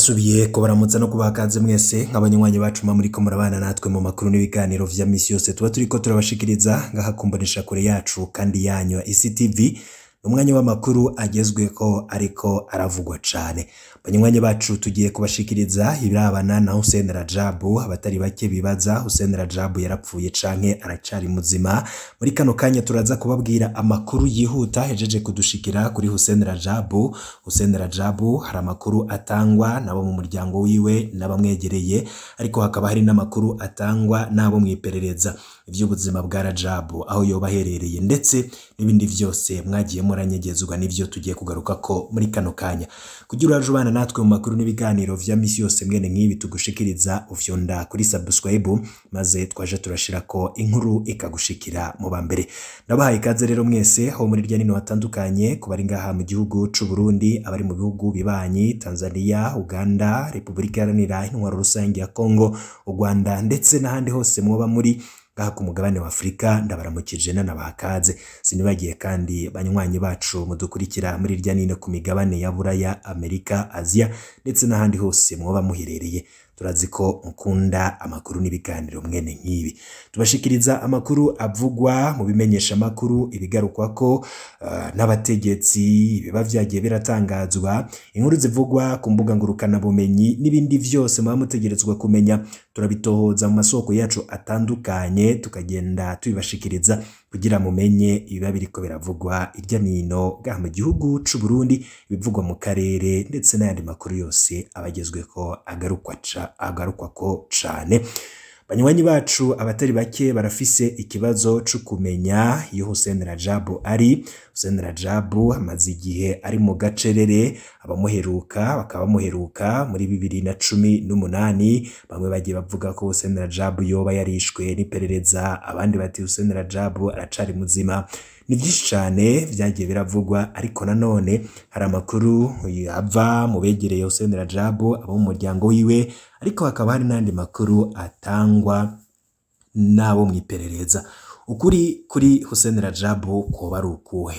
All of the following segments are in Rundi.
ndasubiye kubaramutsa no kubakaze mwese nk'abanywanyi bacu muriko murabana natwe mu makuru n'ibiganiro vya misi yose tuba turiko turabashikiriza ngahakumbonesha kure yacu kandi yanyu ICTV umwanya w'amakuru agezweko ariko aravugwa cane. Banywanyi bacu tugiye kubashikiriza ibirabana na Hussein Rajabu. Abatari bake bibaza Hussein Rajabu yarapfuye canke aracari muzima. Muri kano kanya turaza kubabwira amakuru yihuta hejeje kudushikira kuri Hussein Rajabu. Hussein Rajabu hari amakuru atangwa nabo mu muryango wiwe n'abamwegereye, ariko hakaba hari n'amakuru atangwa nabo mwiperereza ivy'ubuzima bwa Rajabu aho yoba herereye, ndetse n'ibindi vyose mwagiye muranyegezwa nivyo tugiye kugaruka ko muri kano kanya. Kugira urajubana natwe mu makuru n'ibiganiro vya misi yose mwene nk'ibi tugushikiriza ufyonda kuri subscribe maze twaje turashira ko inkuru ikagushikira mu bambere. Ndabahaye ikaze rero mwese aho muri rya nino hatandukanye kubari ngaha mu gihugu c'u Burundi, abari mu bihugu bibanyi Tanzania, Uganda, Republika Iharanira Intwaro Rusange ya Kongo, u Rwanda ndetse n'ahandi hose mwoba muri ngaha ku mugabane wa Afrika. Ndabaramukije n'abakaze. Sinibagiye kandi banywanyi bacu mudukurikira muri rya nino ku migabane ya Buraya, Amerika, Asia ndetse n'ahandi hose mwoba muherereye. Turazi ko mukunda amakuru n'ibiganiro mwene nk'ibi. Tubashikiriza amakuru avugwa mu bimenyesha makuru, ibigarukwa ko n'abategetsi, biba vyagiye biratangazwa, inkuru zivugwa ku mbuga ngurukana bumenyi n'ibindi vyose muba mutegerezwa kumenya. Turabitohoza mu masoko yacu atandukanye tukagenda tubibashikiriza kugira mumenye ibiba biriko biravugwa irya nino gaha mu gihugu c'u Burundi, ibivugwa mu karere ndetse n'ayandi makuru yose abagezweko agarukwa ko cane. Banywanyi bacu abatari bake barafise ikibazo cyo kumenya iyo Hussein Rajabu ari. Hussein Rajabu amaze igihe ari mu gacerere, abamuheruka bakaba bamuheruka muri 2018. Bamwe bagiye bavuga ko Hussein Rajabu yoba yarishwe n'iperereza, abandi bati Hussein Rajabu aracari muzima. Ni byinshi cyane vyagiye biravugwa, ariko nanone hari amakuru ava mu begereye Hussein Rajabu abo mu muryango wiwe, ariko hakaba hari n'andi makuru atangwa nabo mwiperereza. Ukuri kuri Hussein Rajabu ko bari ukuhe?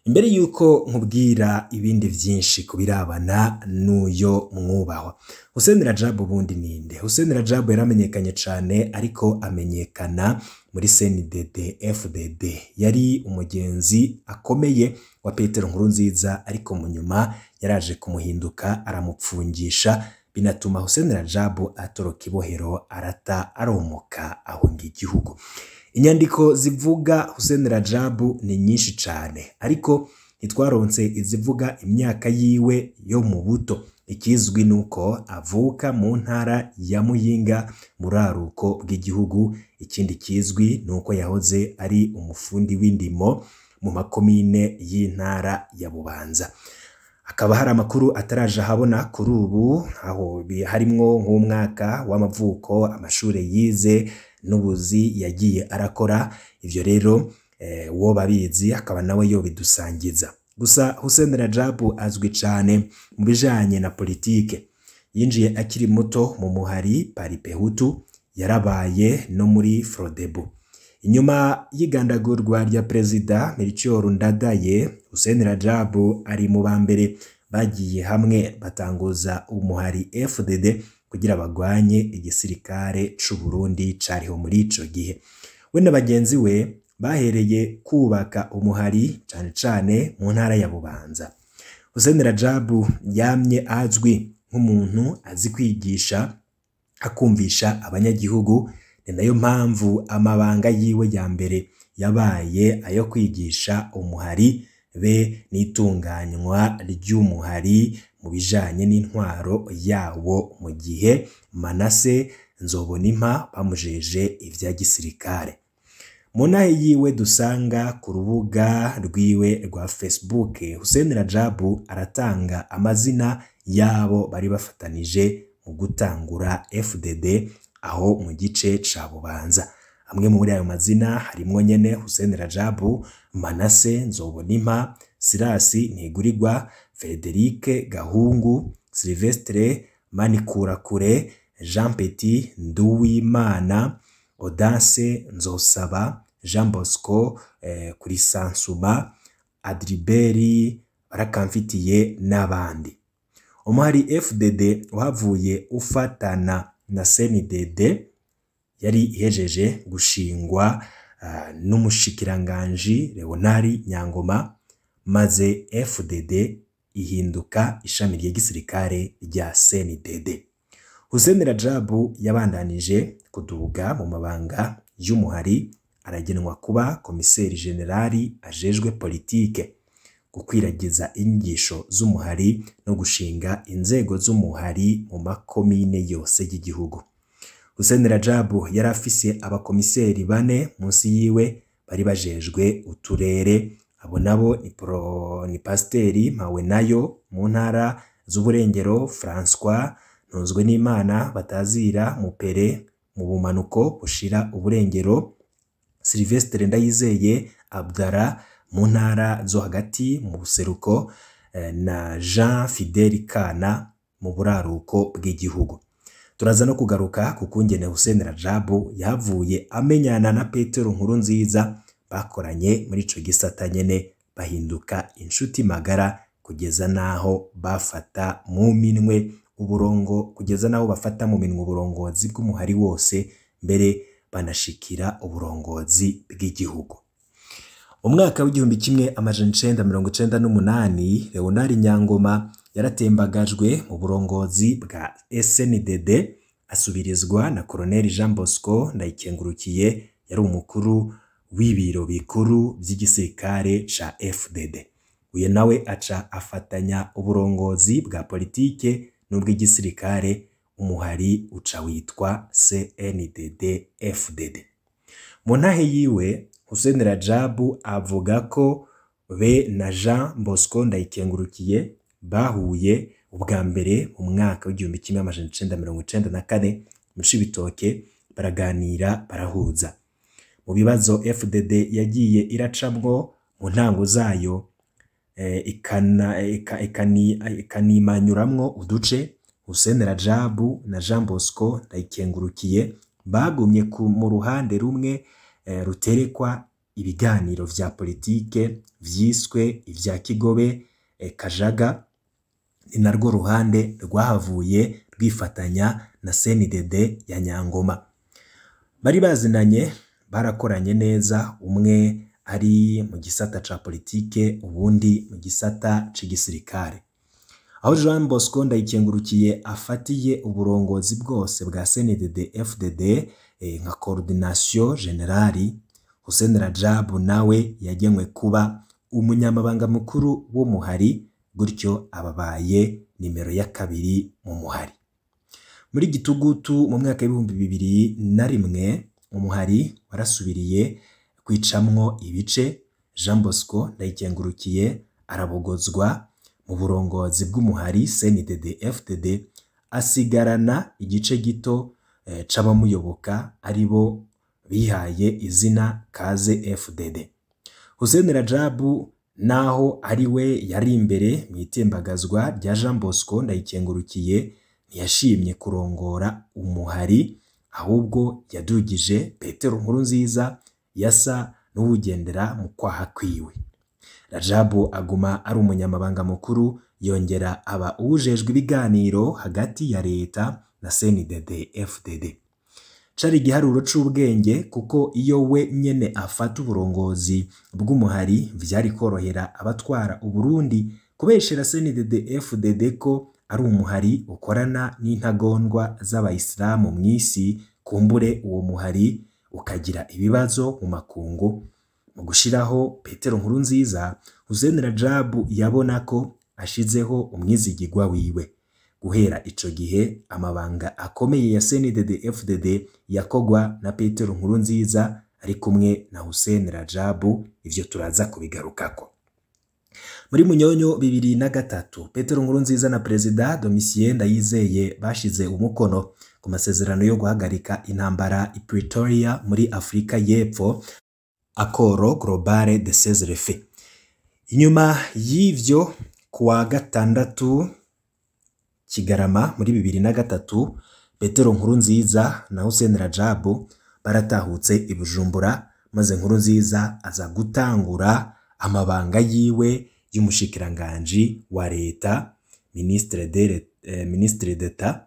Imbere yuko nkubwira ibindi vyinshi kubirabana n'uyo mwubahwa Hussein Rajabu bundi ninde? Hussein Rajabu yaramenyekanye cane, ariko amenyekana muri CNDD FDD. Yari umugenzi akomeye wa Petero Nkurunziza, ariko mu nyuma yaraje kumuhinduka aramupfungisha, binatuma Hussein Rajabu atoroka ibohero arata aromoka ahunga igihugu. Inyandiko zivuga Hussein Rajabu ni nyinshi cane, ariko ntitwaronse izivuga imyaka yiwe yo mu buto. Ikizwi nuko avuka mu ntara ya Muyinga muraruko bw'igihugu. Ikindi kizwi nuko yahoze ari umufundi w'indimo mu makomine y'intara ya Bubanza. Akaba hari amakuru ataraje habona kuri ubu, aho harimwo nk'umwaka w'amavuko, amashure yize n'ubuzi yagiye arakora. Ivyo rero wo babizi akaba nawe yo bidusangiza. Gusa Hussein Rajabu azwi cane mu bijanye na politike. Yinjiye akiri muto mu muhari Paripehutu, yarabaye no muri Frodebu. Inyuma y'igandagurwa rya Perezida Melchior Ndadaye, Hussein Rajabu ari mu bambere bagiye hamwe batanguza umuhari FDD kugira bagwanye igisirikare c'u Burundi cariho muri ico gihe. We na bagenzi we bahereye kubaka umuhari cane cane mu ntara ya Bubanza. Hussein Rajabu yamye azwi nk'umuntu azi kwigisha akumvisha abanyagihugu. Ni nayo mpamvu amabanga yiwe ya mbere yabaye ayo kwigisha umuhari be n'itunganywa ry'umuhari mu bijanye n'intwaro yawo, mu gihe Manase Nzobonimpa bamujeje ivya gisirikare. Mu nahe yiwe dusanga ku rubuga rwiwe rwa Facebook, Hussein Rajabu aratanga amazina yabo bari bafatanije mu gutangura FDD aho mu gice ca Bubanza. Amwe muri ayo mazina harimwo nyene Hussein Rajabu, Manase Nzobonimpa, Sirasi Ntigurirwa, Frederic Gahungu, Silvestre Manikurakure, Jean Petit Nduwimana, Audace Nzosaba, Jean Bosco Kurisansuma, Adriberi Barakamfitiye n'abandi. umuhari FDD wahavuye ufatana na CNDD yari ihejeje gushingwa n'umushikiranganji Leonard Nyangoma, maze FDD ihinduka ishami ry'igisirikare rya CNDD. Hussein Rajab yabandanije kuduga mu mabanga y'umuhari, aragenwa kuba komiseri generali ajejwe politike, gukwiragiza inyigisho z'umuhari no gushinga inzego z'umuhari mu makomine yose y'igihugu. Hussein Rajab yari afise abakomiseri 4 munsi yiwe bari bajejwe uturere. Abo nabo ni Pasiteri Mpawenayo mu ntara z'uburengero, François Ntunzwe n'Imana Batazira Mupere mu bumanuko bushira uburengero, Sylvestre Ndayizeye Abdara mu ntara zo hagati mu buseruko, na Jean Fidel Kana mu buraruko bw'igihugu. Turaza no kugaruka kukungene Hussein Rajab yavuye amenyana na Petero Nkurunziza, bakoranye muri ico gisata nyene bahinduka inshuti magara kugeza naho bafata mu minwe uburongozi bw'umuhari wose, mbere banashikira uburongozi bw'igihugu. Umwaka w'igihumbi kimwe amajana 1998 Leonard Nyangoma yaratembagajwe mu burongozi bwa SNDD asubirizwa na Colonel Jean Bosco Ndayikengurukiye, yari umukuru w'ibiro bikuru by'igisirikare ca FDD. Uye nawe aca afatanya uburongozi bwa politike n'ubw'igisirikare, umuhari uca witwa CNDD FDD. Mu ntahe yiwe Hussein Rajab avuga ko be na Jean Bosco Ndayikengurukiye bahuye ubwa mbere mu mwaka w'igihumbi kimwe amajana 1994 mu Cibitoke, baraganira barahuza mu bibazo FDD yagiye iracamwo mu ntango zayo, ikanimanyuramwo uduce. Hussein Rajab na Jean Bosco Ndayikengurukiye bagumye mu ruhande rumwe ruterekwa ibiganiro vya politike vyiswe ivya Kigobe Kajaga, ni narwo ruhande rwahavuye rwifatanya na CNDD ya Nyangoma. Bari bazinanye, barakoranye neza, umwe ari mu gisata ca politike ubundi mu gisata c'igisirikare. Aho Jean Bosco Ndayikengurukiye afatiye uburongozi bwose bwa CNDD FDD nka coordination generali, Hussein Rajab nawe yagenwe kuba umunyamabanga mukuru w'umuhari, gutyo ababaye nimero ya 2 mu muhari. Muri Gitugutu mu mwaka w'ibihumbi 2001 umuhari warasubiriye kwicamwo ibice. Jean Bosco Ndayikengurukiye arabogozwa mu burongozi bw'umuhari CNDD FDD, asigarana igice gito c'abamuyoboka aribo bihaye izina Kaze FDD. Hussein Rajab naho ariwe yari imbere mu itembagazwa rya Jean Bosco Ndayikengurukiye, ntiyashimye kurongora umuhari, ahubwo yadugije Petero Nkurunziza yasa n'uwugendera mu kwaha kwiwe. Rajab aguma ari umunyamabanga mukuru, yongera aba ujejwe ibiganiro hagati ya leta na CNDD FDD. Cari igiharuro c'ubwenge, kuko iyo we nyene afata uburongozi bw'umuhari vyari korohera abatwara Uburundi kubeshera CNDD FDD ko ari umuhari ukorana n'intagondwa z'abayisilamu mw'isi, kumbure uwo muhari ukagira ibibazo mu makungu. Mu gushiraho Petero Nkurunziza, Hussein Rajab yabona ko ashizeho umwizigirwa wiwe. Guhera ico gihe amabanga akomeye ya CNDD FDD yakogwa na Petero Nkurunziza ari kumwe na Hussein Rajab, ivyo turaza kubigarukako. Muri Munyonyo 2003 Petero Nkurunziza na Perezida Domitien Ndayizeye bashize umukono ku masezerano yo guhagarika intambara i Pretoria muri Afrika y'Epfo, Accord Global de Cessez-le-Feu. Inyuma y'ivyo kuwa gatandatu Kigarama muri 2003 Petero Nkurunziza na Hussein Rajab baratahutse i Bujumbura, maze Nkurunziza aza gutangura amabanga yiwe y'umushikiranganji wa leta, ministre d'Etat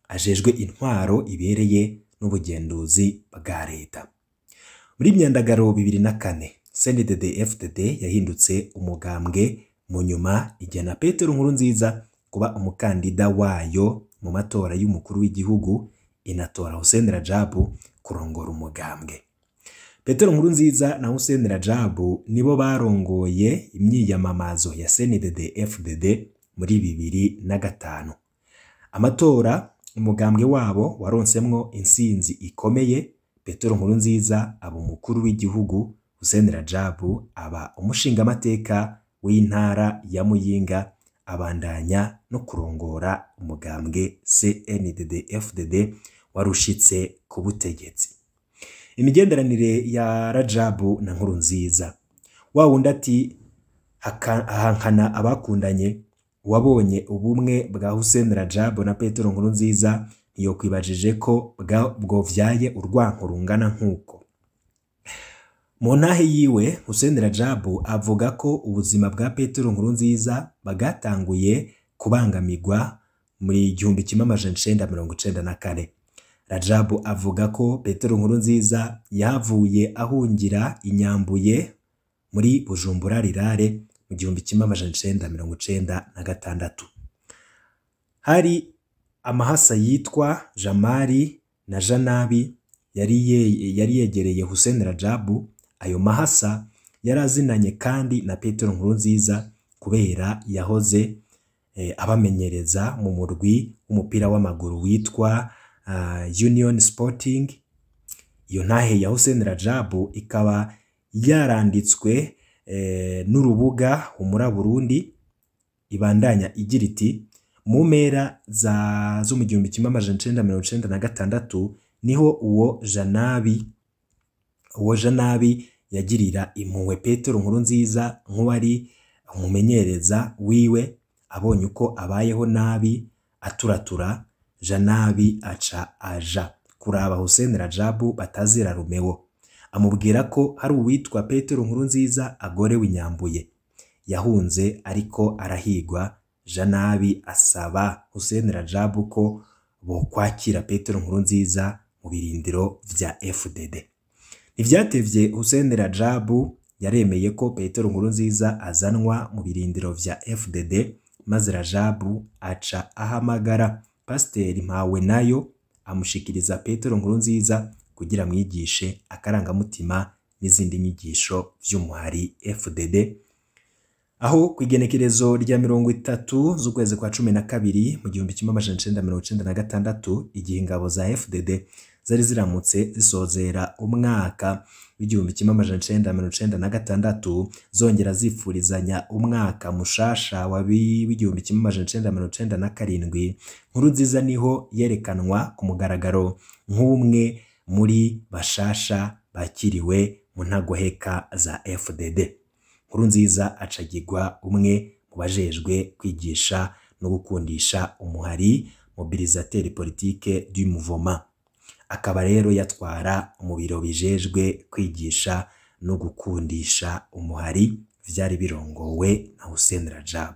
ajejwe intwaro ibereye n'ubugenduzi bwa leta. Muri myandagaro 2004 CNDD-FDD yahindutse umugambwe mu nyuma igena Petero Nkurunziza kuba umukandida wayo mu matora y'umukuru w'igihugu, inatora Hussein Rajab kurongora umugambwe. Petero Nkurunziza na Hussein Rajab nibo barongoye imyiyamamazo ya CNDD-FDD muri 2005. Amatora umugambwe wabo waronsemwo insinzi ikomeye. Petero Nkurunziza aba umukuru w'igihugu, Hussein Rajab aba umushingamateka w'intara ya Muyinga, abandanya no kurongora umugambwe CNDD-FDD warushitse ku butegetsi. Imigenderanire ya Rajab na Nkurunziza, wa wundi ati ahankana abakundanye, wabonye ubumwe bwa Hussein Rajab na Petero Nkurunziza ntiyokwibajije ko bwovyaye urwanko rungana nk'uko. Mu ntahe yiwe Hussein Rajab avuga ko ubuzima bwa Petero Nkurunziza bagatanguye kubangamirwa muri 1994. Rajab avuga ko Petero Nkurunziza yavuye ahungira inyambuye muri Bujumbura Rirare mu 1996. Hari amahasa yitwa Jamari na Janabi yari yegereye Hussein Rajab. Ayo mahasa yarazinanye kandi na Petero Nkurunziza kubera yahoze abamenyereza mu murwi w'umupira w'amaguru witwa Union Sporting. Iyo ntahe ya Hussein Rajab ikaba yaranditswe n'urubuga Humura Burundi, ibandanya igira iti mu mpera zo mu 1996 niho uwo Janabi yagirira impuhwe Petero Nkurunziza nk'uwari umumenyereza wiwe. Abonye uko abayeho nabi aturatura, Janabi aca aja kuraba Hussein Rajab batazira Romeo, amubwira ko hari uwitwa Petero Nkurunziza agorewe inyambuye. Yahunze ariko arahigwa. Janabi asaba Hussein Rajab ko bokwakira Petero Nkurunziza mu birindiro vya FDD. Ntivyatevye Hussein Rajab yaremeye ko Petero Nkurunziza azanwa mu birindiro vya FDD, maze Rajab aca ahamagara Pasiteri Mpawenayo amushikiriza Petero Nkurunziza kugira mwigishe akarangamutima n'izindi nyigisho vy'umuhari FDD. Aho kwigenekerezo rya 30 z'ukwezi kwa 12 mu 1996 igihe ingabo za FDD zari ziramutse zisozera umwaka w'1996 zongera zifurizanya umwaka mushasha wa 1997, Nkurunziza niho yerekanwa ku mugaragaro nk'umwe muri bashasha bakiriwe mu ntagoheka za FDD. Nkurunziza acagirwa umwe mu bajejwe kwigisha no gukundisha umuhari, mobilisateur politique du mouvement. Akaba rero yatwara mu biro bijejwe kwigisha no gukundisha umuhari vyari birongowe na Hussein Rajab.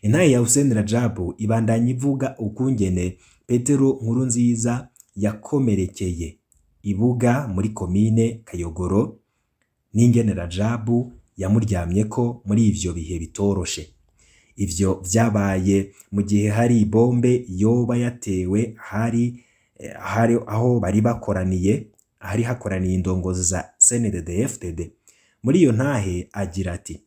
Intahe ya Hussein Rajab ibandanya ivuga ukungene Petero Nkurunziza yakomerekeye Ibuga muri komine Kayogoro, n'ingene Rajab yamuryamyeko muri ivyo bihe bitoroshe. Ivyo vyabaye mu gihe hari bombe yoba yatewe hari aho bari bakoraniye, hari hakoraniye indongozi za CNDD-FDD. Muri iyo ntahe agira ati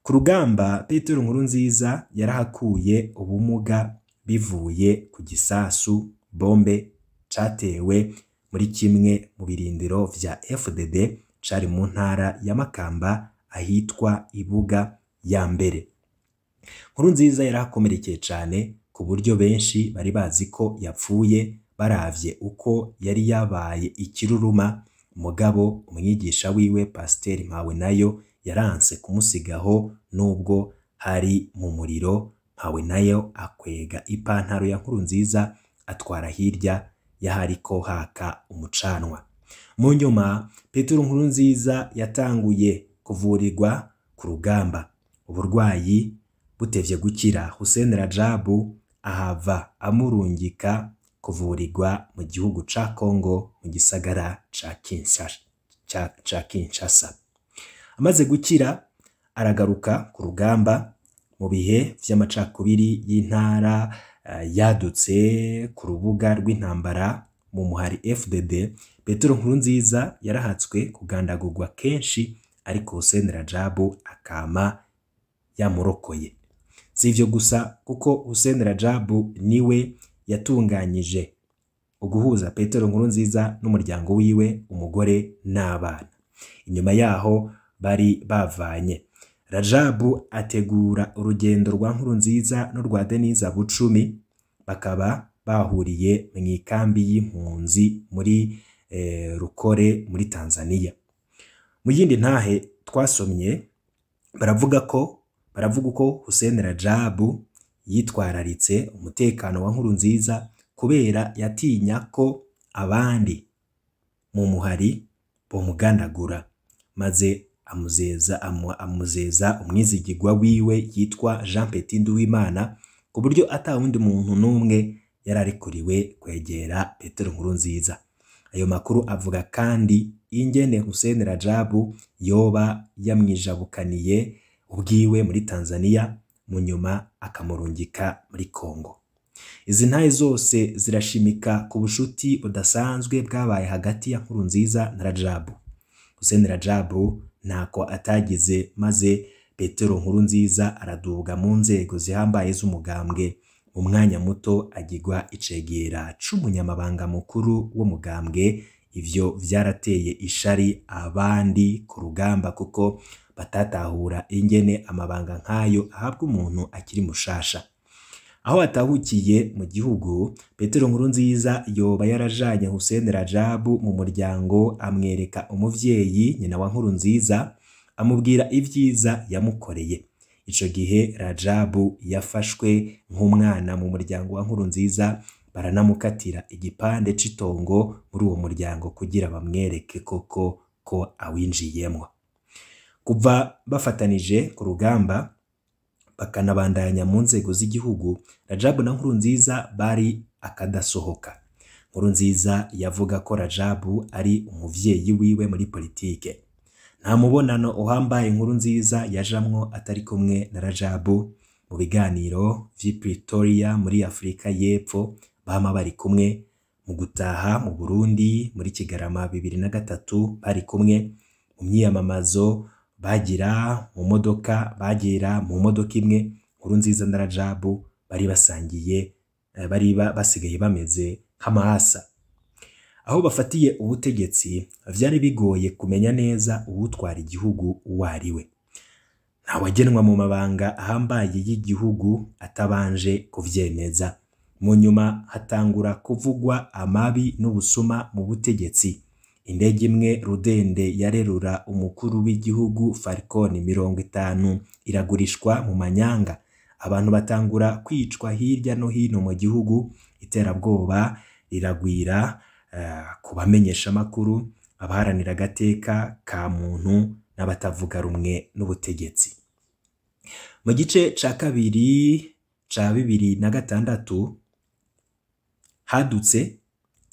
ku rugamba Petero Nkurunziza yarahakuye ubumuga bivuye ku gisasu bombe catewe muri kimwe mu birindiro vya FDD cari mu ntara ya Makamba ahitwa Ibuga ya mbere. Nkurunziza yarakomerekeye cyane ku buryo benshi bari bazi ko yapfuye baravye uko yari yabaye ikiruruma. Mugabo umwigisha wiwe Pasiteri Mpawenayo yaranse kumusigaho nubwo hari mu muriro. Mpawenayo akwega ipantaro ya Nkurunziza atwara hirya yahariko haka umucanwa. Mu nyuma Petero Nkurunziza yatanguye kuvurirwa ku rugamba. Uburwayi butevye gukira Hussein Rajabu ahava amurungika kuvurirwa mu gihugu ca Kongo mu gisagara ca Kinshasa. Amaze gukira aragaruka ku rugamba mu bihe vy'amacakubiri y'intara yadutse ku rubuga rw'intambara mu muhari FDD. Petero Nkurunziza yarahatswe kugandagurwa kenshi ariko Hussein Rajabu akama yamurokoye. Si ivyo gusa kuko Hussein Rajabu niwe yatunganyije uguhuza Petero Nkurunziza n'umuryango wiwe, umugore n'abana. Inyuma yaho bari bavanye. Rajabu ategura urugendo rwa Nkurunziza n'urwa Denise Bucumi, bakaba bahuriye mu ikambi y'impunzi muri Rukore muri Tanzania. Mu yindi ntahe twasomye baravuga uko Hussein Rajabu yitwararitse umutekano wa Nkurunziza kubera yatinya ko abandi mu muhari bomugandagura, maze amuzeza umwizigirwa wiwe yitwa Jean Petit Nduwimana ku buryo atawundi muntu n'umwe yararikuriwe kwegera Petero Nkurunziza. Ayo makuru avuga kandi ingene Hussein Rajabu yoba yamwijabukaniye ubwiwe muri Tanzania, mu nyuma akamurungika muri Kongo. Izi ntahe zose zirashimika ku bushuti budasanzwe bwabaye hagati ya Nkurunziza na Rajabu. Hussein Rajabu ntako atagize, maze Petero Nkurunziza araduga mu nzego zihambaye z'umugambwe. Mu mwanya muto agirwa icegera c'umunyamabanga mukuru w'umugambwe. Ivyo vyarateye ishari abandi ku rugamba kuko batatahura ingene amabanga nk'ayo ahabwa umuntu akiri mushasha. Aho atahukiye mu gihugu, Petero Nkurunziza yoba yarajanye Hussein Rajabu mu muryango, amwereka umuvyeyi nyina wa Nkurunziza, amubwira ivyiza yamukoreye. Ico gihe Rajabu yafashwe nk'umwana mu muryango wa Nkurunziza, baranamukatira igipande c'itongo muri uwo muryango kugira bamwereke koko ko awinjiyemwo. Kuva bafatanije ku rugamba bakanabandanya mu nzego z'igihugu, Rajabu na Nkurunziza bari akadasohoka. Nkurunziza yavuga ko Rajabu ari umuvyeyi wiwe muri politike. Nta mubonano uhambaye Nkurunziza yajamwo atari kumwe na Rajabu. Mu biganiro vy'i Pretoria muri Afrika y'Epfo bama bari kumwe. Mu gutaha mu Burundi muri Kigarama 2003 bari kumwe. Mu myiyamamazo bagira mu modoka imwe, Nkurunziza na Rajabu bari basangiye, bari basigaye bameze nk'amahasa. Aho bafatiye ubutegetsi vyari bigoye kumenya neza uwutwara igihugu uwariwe. Ntawagenwa mu mabanga ahambaye y'igihugu atabanje kuvyemeza. Mu nyuma hatangura kuvugwa amabi n'ubusuma mu butegetsi. Indege imwe rudende yarerura umukuru w'igihugu Falcon 50 iragurishwa mu manyanga. Abantu batangura kwicwa hirya no hino mu gihugu. Iterabwoba riragwira kubamenyesha makuru, abaharanira agateka ka muntu n'abatavuga rumwe n'ubutegetsi. Mu gice ca kabiri ca 2006 hadutse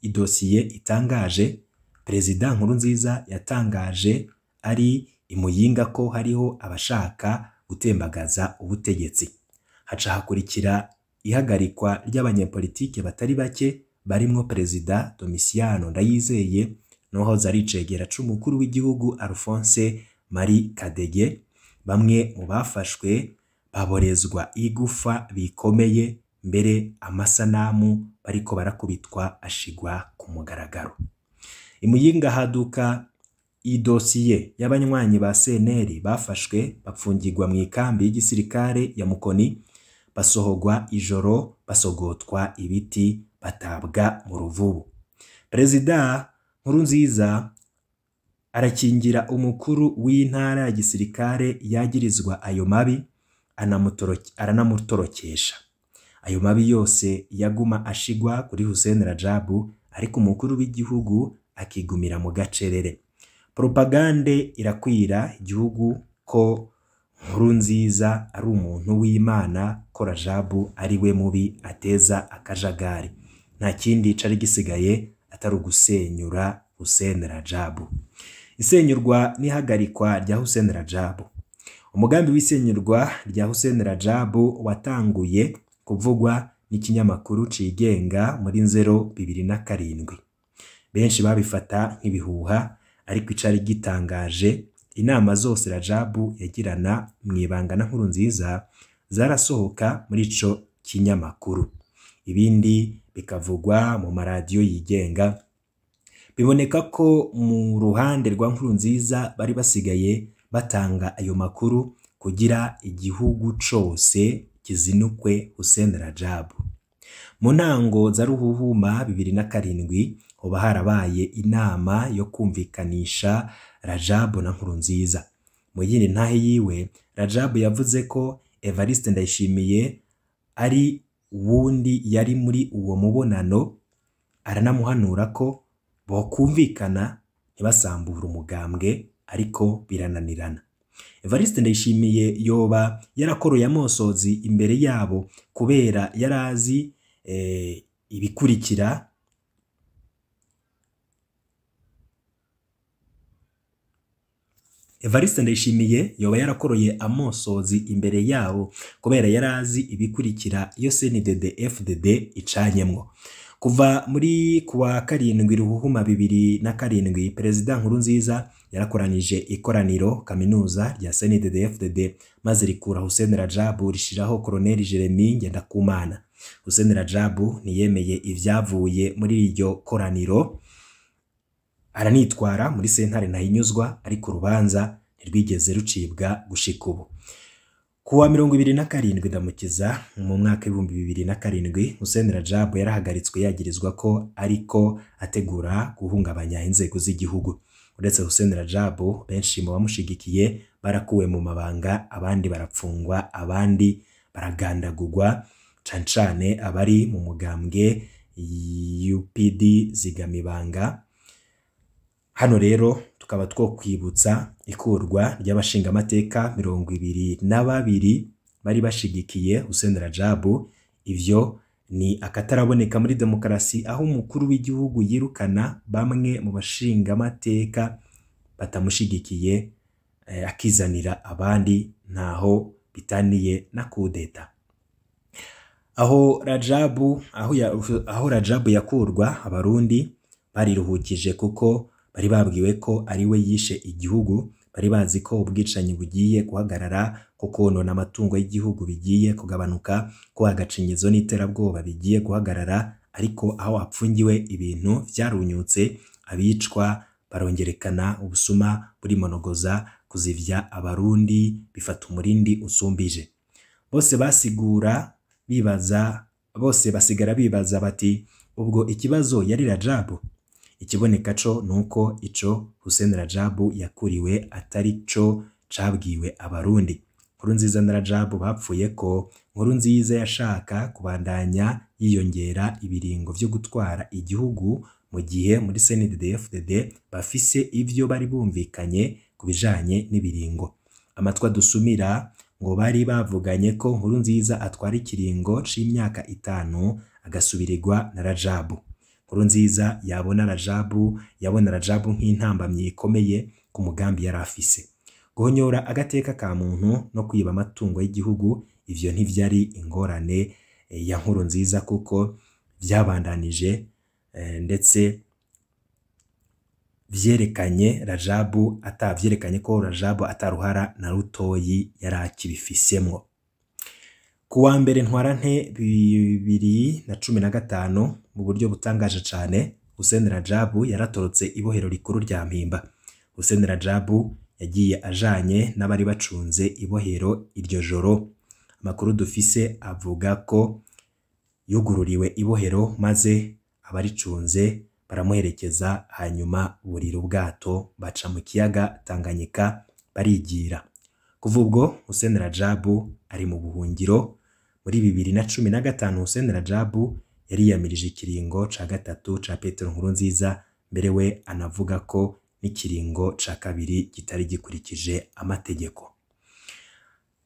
idosiye itangaje. Perezida Nkurunziza yatangaje ari imuyinga ko hariho abashaka gutembagaza ubutegetsi. Haca hakurikira ihagarikwa ry'abanyepolitike batari bake barimwo Perezida Domitiano Ndayizeye nohoza ari icegera c'umukuru w'igihugu Alphonse Marie Kadege. Bamwe mu bafashwe baborezwa igufa bikomeye, mbere amasanamu bariko barakubitwa ashigwa ku mugaragaro. Imuyinga haduka idosiye y'abanywanyi ba CNL bafashwe bapfungirwa mu ikambi y'igisirikare ya Mukoni, basohogwa ijoro, basogotwa ibiti, batabwa mu ruvubu. Perezida Nkurunziza arakingira umukuru w'intara ya gisirikare yagirizwa ayo mabi, aranamutorokesha. Ayo mabi yose yaguma ashigwa kuri Hussein Rajabu, ariko umukuru w'igihugu akigumira mu gacerere. Propagande irakwira igihugu ko Nkurunziza ari umuntu w'Imana, ko Rajabu ari we mubi ateza akajagari. Nta kindi cari gisigaye atari ugusenyura Hussein Rajabu. Isenyurwa n'ihagarikwa rya Hussein Rajabu. Umugambi w'isenyurwa rya Hussein Rajabu watanguye kuvugwa n'ikinyamakuru cigenga muri Nzero 2007. Benshi babifata nk'ibihuha, ariko icari gitangaje, inama zose Rajabu yagirana mwibanga na Nkurunziza zarasohoka muri ico kinyamakuru. Ibindi bikavugwa mu maradiyo yigenga. Biboneka ko mu ruhande rwa Nkurunziza bari basigaye batanga ayo makuru kugira igihugu cose kizinukwe Hussein Rajabu. Mu ntango za Ruhuhuma 2007 hoba harabaye inama yo kumvikanisha Rajabu na Nkurunziza. Mu yindi ntahe yiwe, Rajabu yavuze ko Evariste Ndayishimiye ari wundi yari muri uwo mubonano, aranamuhanura ko bokumvikana ntibasambura umugambwe, ariko birananirana. Evariste Ndayishimiye yoba yarakoroye amosozi imbere yabo kubera yarazi ibikurikira. Evariste Ndayishimiye yoba yarakoroye amosozi imbere yabo kubera yarazi ibikurikira iyo CNDD-FDD icanyemwo. Kuva muri kuwa 7 Ruhuhuma 2007, Perezida Nkurunziza yarakoranije ikoraniro kaminuza rya CNDD-FDD maze rikura Hussein Rajabu rishiraho Colonel Jeremy Ngendakumana. Hussein Rajabu niyemeye ivyavuye muri iryo koraniro, aranitwara muri sentare ntahinyuzwa, ariko urubanza ntirwigeze rucibwa gushika ubu. Kuwa 27 Ndamukiza mu mwaka 2007, Hussein Rajabu yarahagaritswe yagirizwa ko ariko ategura guhungabanya inzego z'igihugu. Uretse Hussein Rajabu, benshi mu bamushigikiye barakuwe mu mabanga, abandi barapfungwa, abandi baragandagurwa, cancane abari mu mugambwe UPD Zigamibanga. Hano rero tukaba twokwibutsa ikurwa ry'abashingamateka 22 bari bashigikiye Hussein Rajabu. Ivyo ni akataraboneka muri demokarasi, aho umukuru w'igihugu yirukana bamwe mu bashingamateka batamushigikiye, akizanira abandi, ntaho bitaniye na kudeta. Aho Rajabu yakurwa, abarundi bariruhukije kuko bari babwiwe ko ari we yishe igihugu. Bari bazi ko ubwicanyi bugiye guhagarara, ko konona amatungo y'igihugu bigiye kugabanuka, ko agacinyizo n'iterabwoba bigiye guhagarara. Ariko aho apfungiwe ibintu vyarunyutse, abicwa barongerekana, ubusuma buri monogoza, kuzivya abarundi bifata umurindi usumbije. Bose basigara bibaza bati, ubwo ikibazo yari Rajabu? Ikiboneka co nuko ico Hussein Rajabu yakuriwe atari co cabwiwe abarundi. Nkurunziza na Rajabu bapfuye ko Nkurunziza yashaka kubandanya yiyongera ibiringo vyo gutwara igihugu, mu gihe muri CNDD-FDD bafise ivyo bari bumvikanye kubijanye n'ibiringo. Amatwa dusumira ngo bari bavuganye ko Nkurunziza atwara ikiringo c'imyaka 5 agasubirirwa na Rajabu. Nkurunziza yabona Rajabu nk'intambamyi ikomeye ku mugambi yari afise. Guhonyora agateka ka muntu no kwiba amatungo y'igihugu, ivyo ntivyari ingorane ya Nkurunziza, kuko vyabandanije ndetse vyerekanye ko Rajabu ataruhara na rutoyi yari akibifisemwo. Kuwa mbere Ntwarante 2015, mu buryo butangaje cane, Hussein Rajabu yaratorotse ibohero rikuru rya Mpimba. Hussein Rajabu yagiye ajanye n'abari bacunze ibohero iryo joro. Amakuru dufise avuga ko yugururiwe ibohero maze abaricunze baramuherekeza, hanyuma burira ubwato baca mu kiyaga Tanganyika barigira. Kuva ubwo Hussein Rajabu ari mu buhungiro. Muri 2015 Hussein Rajabu yariyamirije ikiringo ca gatatu ca Petero Nkurunziza, mbere we anavuga ko n'ikiringo ca kabiri kitari gikurikije amategeko.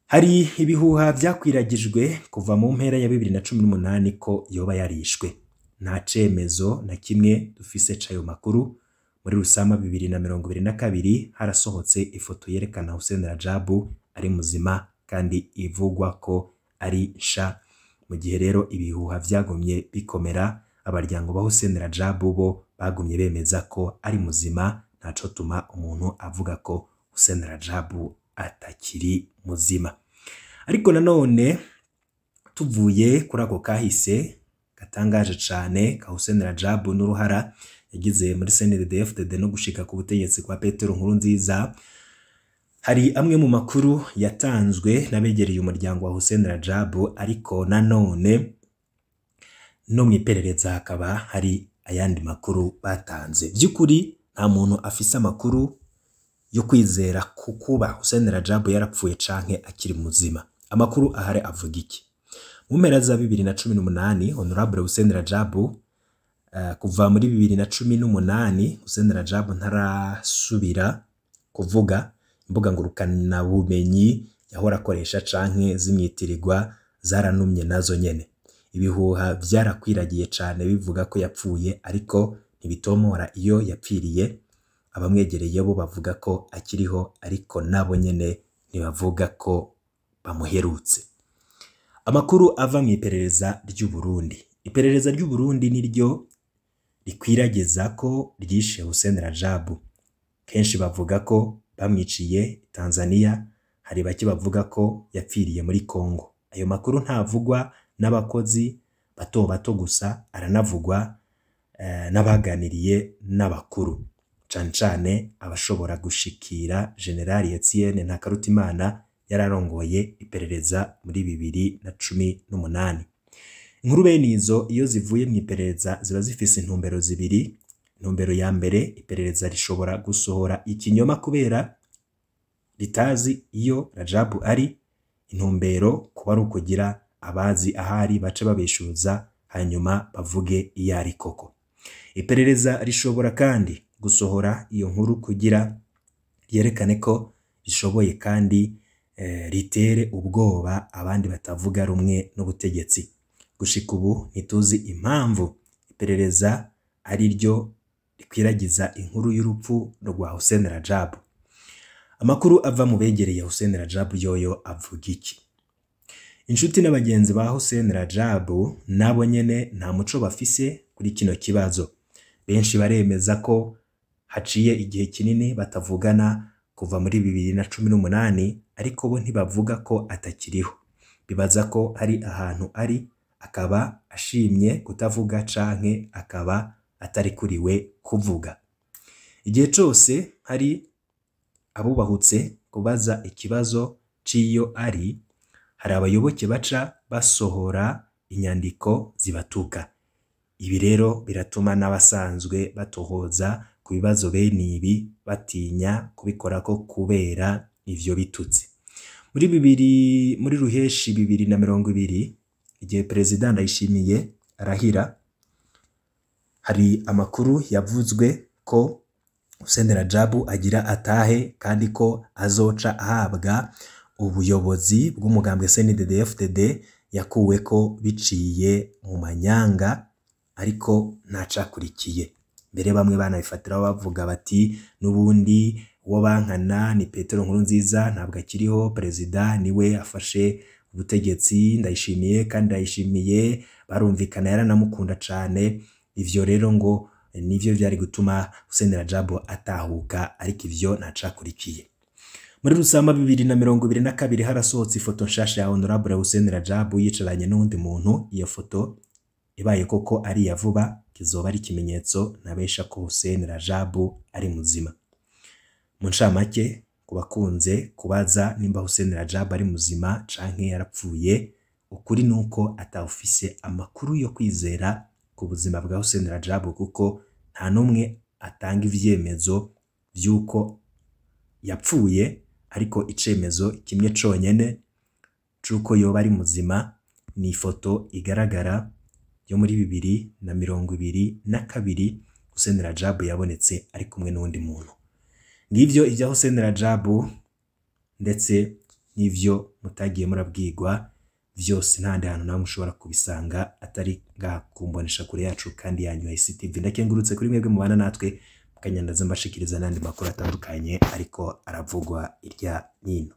Hari ibihuha vyakwiragijwe kuva mu mpera ya 2018 ko yoba yarishwe. Nta cemezo na kimwe dufise c'ayo makuru. Muri Rusama 2022 harasohotse ifoto yerekana Hussein Rajabu ari muzima kandi ivugwa ko ari sha. Mu gihe rero ibihuha vyagumye bikomera, abaryango ba Hussein Rajabu bo bagumye bemeza ko ari muzima. Ntaco tuma umuntu avuga ko Hussein Rajabu atakiri muzima. Ariko nanone tuvuye kuri ako kahise gatangaje cane ka Hussein Rajabu n'uruhara yagize muri CNDD-FDD no gushika ku butegetsi kwa Petero Nkurunziza, hari amwe mu makuru yatanzwe n'abegereye umuryango wa Hussein Rajabu, ariko nanone no mwiperereza hakaba hari ayandi makuru batanze. By'ukuri nta muntu afise amakuru yo kwizera kukuba Hussein Rajabu yarapfuye canke akiri muzima. Amakuru ahare avuga iki? Mu mpera za 2018 Honorable Hussein Rajabu kuva muri 2018 Hussein Rajabu ntarasubira kuvuga. Imbuga ngurukana bumenyi yahora akoresha canke zimyitirirwa zaranumye nazo nyene. Ibihuha vyarakwiragiye cane bivuga ko yapfuye, ariko ntibitomora iyo yapfiriye. Abamwegereye bo bavuga ko akiriho, ariko nabo nyene ntibavuga ko bamuherutse. Amakuru ava mu iperereza ry'u Burundi. Iperereza ry'u Burundi niryo rikwiragiza ko ryishe Hussein Rajabu. Kenshi bavuga ko bamwiciye Tanzania, hari bake bavuga ko yapfiriye muri Kongo. Ayo makuru ntavugwa n'abakozi bato bato gusa, aranavugwa n'abaganiriye n'abakuru, cane cane abashobora gushikira General Etienne Ntakarutimana yararongoye iperereza muri 2018. Inkuru bene izo iyo zivuye mu iperereza ziba zifise intumbero zibiri. Intumbero ya mbere, iperereza rishobora gusohora ikinyoma kubera ritazi iyo Rajabu ari. Intumbero kuba ari ukugira abazi ahari bace babeshuza hanyuma bavuge iyo ari koko. Iperereza rishobora kandi gusohora iyo nkuru kugira yerekane ko rishoboye kandi ritere ubwoba abandi batavuga rumwe n'ubutegetsi. Gushika ubu ntituzi impamvu iperereza ari ryo rikwiragiza inkuru y'urupfu rwa Hussein Rajabu. Amakuru ava mu begereye Hussein Rajabu yoyo avuga iki? Inshuti n'abagenzi ba Hussein Rajabu nabo nyene nta muco bafise kuri kino kibazo. Benshi baremeza ko haciye igihe kinini batavugana kuva muri 2018, ariko bo ntibavuga ko atakiriho. Bibaza ko hari ahantu ari, akaba ashimye kutavuga canke akaba atari kuriwe kuvuga. Igihe cose hari abubahutse kubaza ikibazo ciyo ari, hari abayoboke baca basohora inyandiko zibatuka. Ibi rero biratuma n'abasanzwe batohoza ku bibazo bene ibi batinya kubikora ko kubera ivyo bitutsi. Muri Ruheshi 2020 igihe President Ndayishimiye arahira, hari amakuru yavuzwe ko Hussein Rajabu agira atahe kandi ko azoca ahabwa ubuyobozi bw'umugambwe CNDD-FDD yakuwe ko biciye mu manyanga, ariko ntacakurikiye. Mbere bamwe banabifatira bavuga bati nubundi uwo bankana ni Petero Nkurunziza ntabwo akiriho, President niwe afashe ubutegetsi, Ndayishimiye kandi Ndayishimiye barumvikana yaranamukunda cane. Ivyo rero ngo nivyo vyari gutuma Hussein Rajabu atahuka, ariko ivyo ntacakurikiye. Muri Rusama 2022 harasohotse ifoto nshasha ya Honorable Hussein Rajabu yicaranye n'undi muntu. Iyo foto ibaye koko ari ya vuba, kizoba ari ikimenyetso nabesha ko Hussein Rajabu ari muzima. Mu ncamake, kubakunze kubaza nimba Hussein Rajabu ari muzima canke yarapfuye, ukuri nuko atawufise amakuru yo kwizera ku buzima bwa Hussein Rajabu, kuko nta numwe atanga ivyemezo vy'uko yapfuye. Ariko icemezo kimwe conyene c'uko yoba ari muzima ni ifoto igaragara yo muri 2022 Hussein Rajabu yabonetse ari kumwe n'undi muntu. Ngivyo ivya Hussein Rajabu ndetse n'ivyo mutagiye murabwirwa vyose ntandi hantu namwe ushobora kubisanga atari ngaha ku mboneshakure yacu kandi yanyu ya ICTV. Ndakengurutse kuri mwebwe mubana natwe mukanyandaza mbashikiriza n'andi makuru atandukanye ariko aravugwa irya nino.